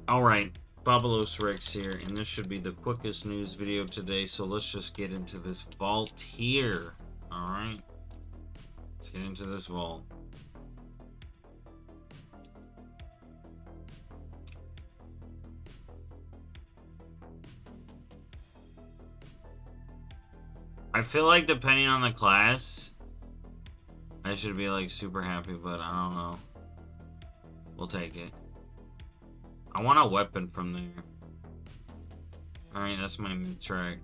Alright, BobalosRex here, and this should be the quickest news video today, so let's just get into this vault here. Alright, let's get into this vault. I feel like depending on the class, I should be like super happy, but I don't know. We'll take it. I want a weapon from there. Alright, that's my mid-track.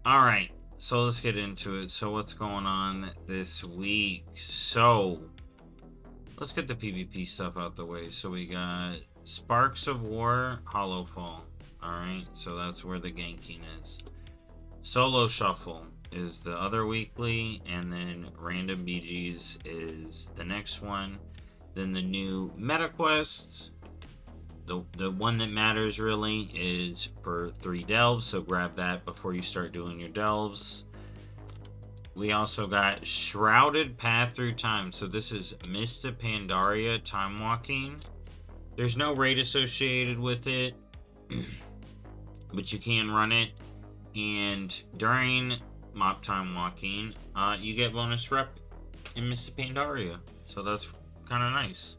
Alright, so let's get into it. So what's going on this week? So, let's get the PvP stuff out the way. So we got Sparks of War, Hollow Fall. Alright, so that's where the ganking is. Solo Shuffle is the other weekly, and then Random BGs is the next one. Then the new meta quest, the one that matters really, is for 3 delves, so grab that before you start doing your delves. We also got Shrouded Path Through Time, so this is Mist of Pandaria time walking. There's no raid associated with it, but you can run it, and during mob time walking, you get bonus rep in Mist of Pandaria, so that's kind of nice.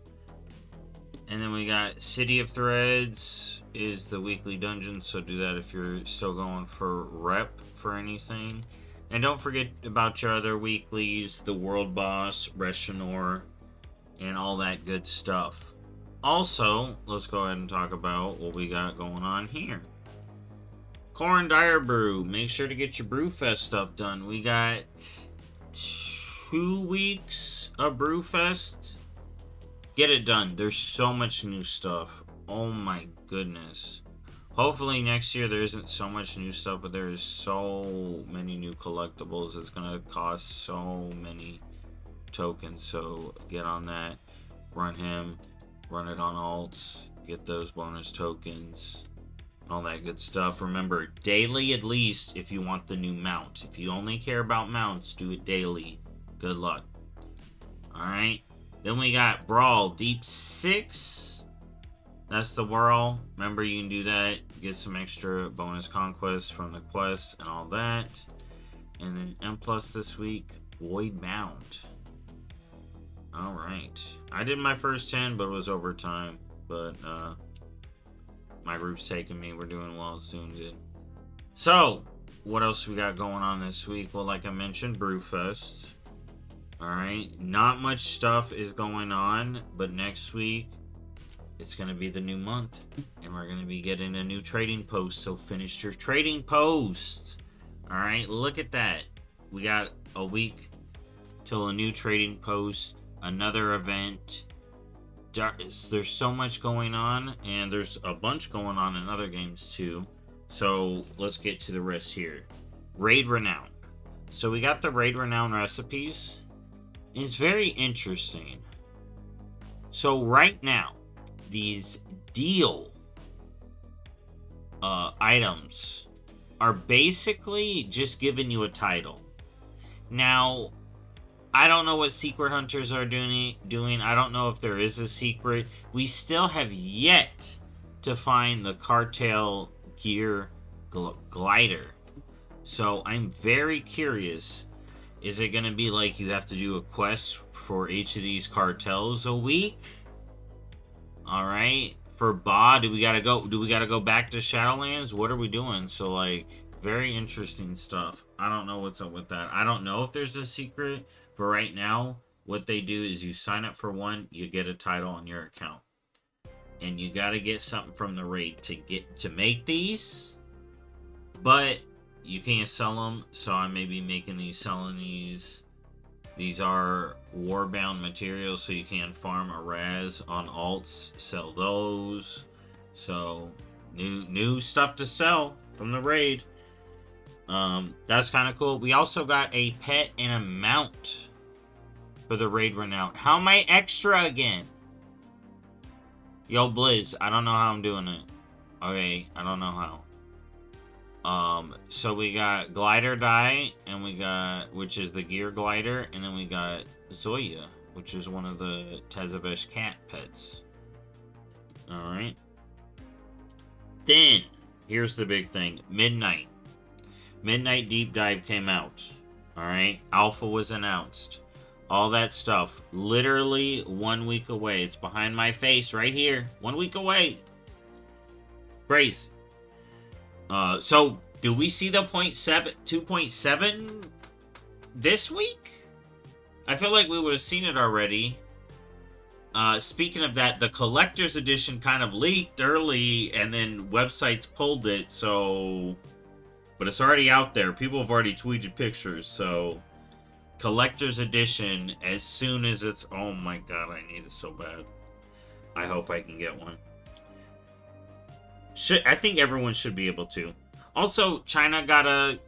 And then we got City of Threads is the weekly dungeon, so do that if you're still going for rep for anything. And don't forget about your other weeklies, the World Boss, Reshinor, and all that good stuff. Also, let's go ahead and talk about what we got going on here. Corn Dire Brew, make sure to get your Brewfest stuff done. We got 2 weeks of Brewfest. Get it done. There's so much new stuff. Oh my goodness. Hopefully next year there isn't so much new stuff, but there is so many new collectibles. It's going to cost so many tokens. So get on that. Run him. Run it on alts. Get those bonus tokens. All that good stuff. Remember, daily at least if you want the new mount. If you only care about mounts, do it daily. Good luck. Alright. Then we got Brawl Deep 6. That's the Whirl. Remember, you can do that. Get some extra bonus conquests from the quests and all that. And then M Plus this week, Void Bound. Alright. I did my first 10, but it was overtime. But, my group's taking me. We're doing well, soon good. So, what else we got going on this week? Well, like I mentioned, Brewfest. Alright, not much stuff is going on, but next week, it's going to be the new month, and we're going to be getting a new trading post, so finish your trading post. Alright, look at that. We got a week till a new trading post, another event. There's so much going on, and there's a bunch going on in other games too. So, let's get to the rest here. Raid Renown. So, we got the Raid Renown recipes. It's very interesting. So right now, these deal items are basically just giving you a title. Now, I don't know what secret hunters are doing. I don't know if there is a secret. We still have yet to find the cartel gear glider. So I'm very curious. Is it going to be like you have to do a quest for each of these cartels a week? Alright. For Ba, do we gotta go back to Shadowlands? What are we doing? So like, very interesting stuff. I don't know what's up with that. I don't know if there's a secret, but right now, what they do is you sign up for one, you get a title on your account. And you gotta get something from the raid to make these. But you can't sell them, so I may be selling these. These are warbound materials, so you can farm a Raz on alts, sell those. So new stuff to sell from the raid. That's kind of cool. We also got a pet and a mount for the Raid Renown. How am I extra again? Yo, Blizz, I don't know how I'm doing it. Okay, I don't know how. So we got Glider Die, and we got, which is the Gear Glider, and then we got Zoya, which is one of the Tezavesh cat pets. Alright. Then, here's the big thing. Midnight. Midnight Deep Dive came out. Alright? Alpha was announced. All that stuff. Literally 1 week away. It's behind my face right here. 1 week away. Crazy. So, do we see the 2.7 this week? I feel like we would have seen it already. Speaking of that, the collector's edition kind of leaked early, and then websites pulled it, so... But it's already out there. People have already tweeted pictures, so... Collector's edition, as soon as it's... Oh my god, I need it so bad. I hope I can get one. I think everyone should be able to. Also, China got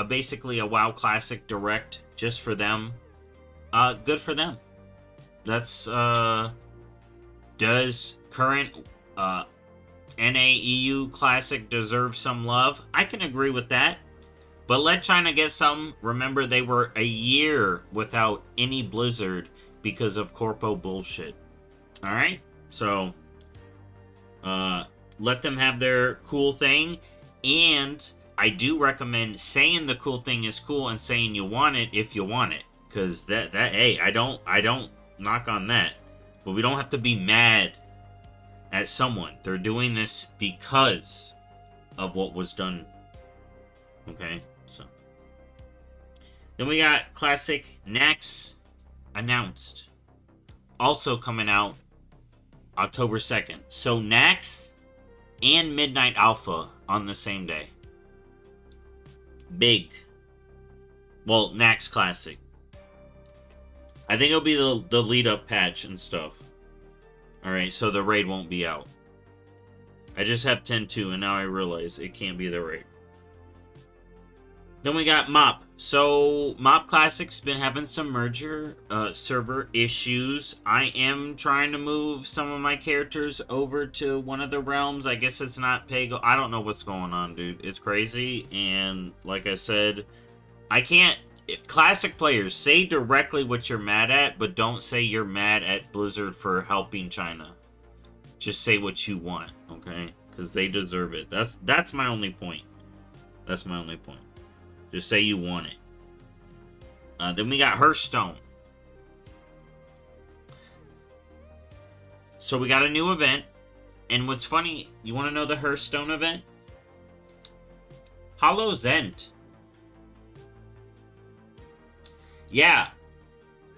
basically a WoW Classic Direct just for them. Good for them. That's, does current, NAEU Classic deserve some love? I can agree with that. But let China get some. Remember, they were a year without any Blizzard because of corpo bullshit. Alright? So, let them have their cool thing. And I do recommend saying the cool thing is cool and saying you want it if you want it. Because hey, I don't knock on that. But we don't have to be mad at someone. They're doing this because of what was done. Okay, so. Then we got Classic Nax announced. Also coming out October 2nd. So Nax and Midnight Alpha on the same day. Big. Well, Nax Classic. I think it'll be the lead-up patch and stuff. Alright, so the raid won't be out. I just have 10-2, and now I realize it can't be the raid. Then we got MoP. So, MoP Classic's been having some merger server issues. I am trying to move some of my characters over to one of the realms. I guess it's not Pago. I don't know what's going on, dude. It's crazy, and like I said, I can't... Classic players, say directly what you're mad at, but don't say you're mad at Blizzard for helping China. Just say what you want, okay? Because they deserve it. That's my only point. That's my only point. Just say you want it. Then we got Hearthstone. So we got a new event. And what's funny, you want to know the Hearthstone event? Hollow's End. Yeah.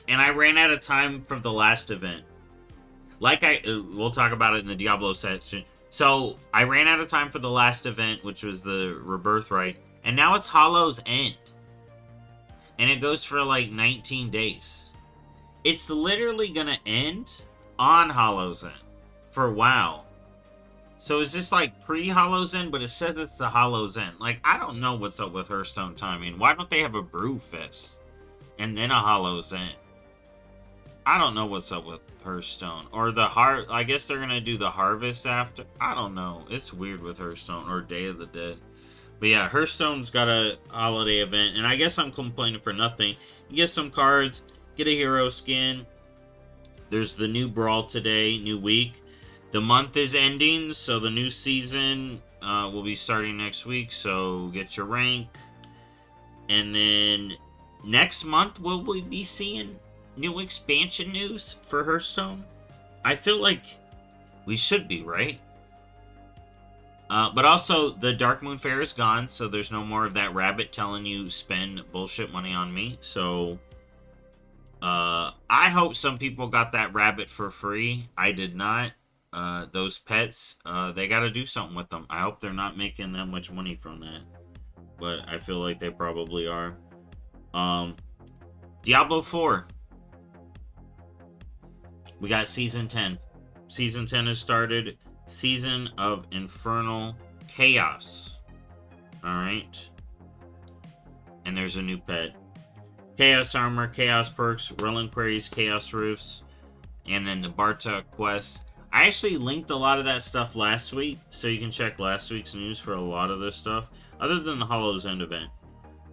And I ran out of time for the last event. We'll talk about it in the Diablo section. So, I ran out of time for the last event, which was the Rebirth Rite. And now it's Hollow's End. And it goes for like 19 days. It's literally gonna end on Hollow's End. For WoW. So is this like pre-Hollow's End? But it says it's the Hollow's End. Like, I don't know what's up with Hearthstone timing. Why don't they have a Brewfest? And then a Hollow's End? I don't know what's up with Hearthstone. Or the I guess they're gonna do the Harvest after. I don't know. It's weird with Hearthstone. Or Day of the Dead. But yeah, Hearthstone's got a holiday event. And I guess I'm complaining for nothing. You get some cards. Get a hero skin. There's the new Brawl today. New week. The month is ending. So the new season will be starting next week. So get your rank. And then next month will we be seeing new expansion news for Hearthstone? I feel like we should be, right? But also, the Dark Moon Fair is gone, so there's no more of that rabbit telling you spend bullshit money on me. So, I hope some people got that rabbit for free. I did not. Those pets, they gotta do something with them. I hope they're not making that much money from that. But I feel like they probably are. Diablo 4. We got Season 10. Season 10 has started. Season of Infernal Chaos. Alright. And there's a new pet. Chaos Armor, Chaos Perks, Reliquaries, Chaos Roofs, and then the Barta quest. I actually linked a lot of that stuff last week, so you can check last week's news for a lot of this stuff, other than the Hollow's End event.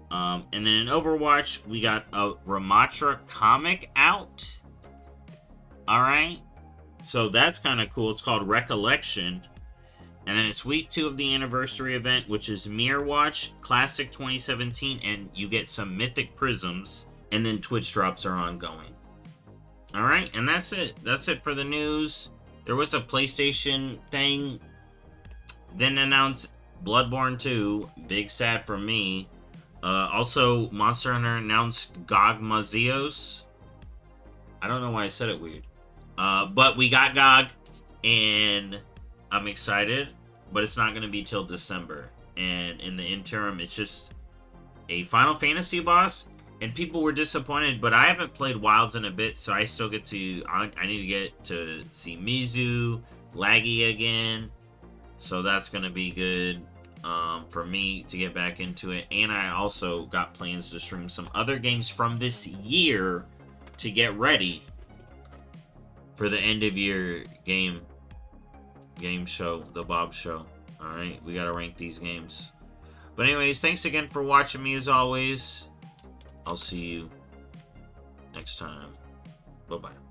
And then in Overwatch, we got a Ramatra comic out. Alright. So that's kind of cool. It's called Recollection. And then it's week 2 of the anniversary event, which is Mirror Watch Classic 2017, and you get some Mythic Prisms, and then Twitch drops are ongoing. Alright, and that's it. That's it for the news. There was a PlayStation thing. Then announced Bloodborne 2. Big sad for me. Also, Monster Hunter announced GOG Mazios. I don't know why I said it weird. But we got GOG, and I'm excited, but it's not going to be till December. And in the interim, it's just a Final Fantasy boss, and people were disappointed, but I haven't played Wilds in a bit, so I still get to, I need to get to see Mizu, Laggy again, so that's going to be good for me to get back into it. And I also got plans to stream some other games from this year to get ready for the end of year game show, the Bob show. All right, we got to rank these games. But anyways, thanks again for watching me as always. I'll see you next time. Bye-bye.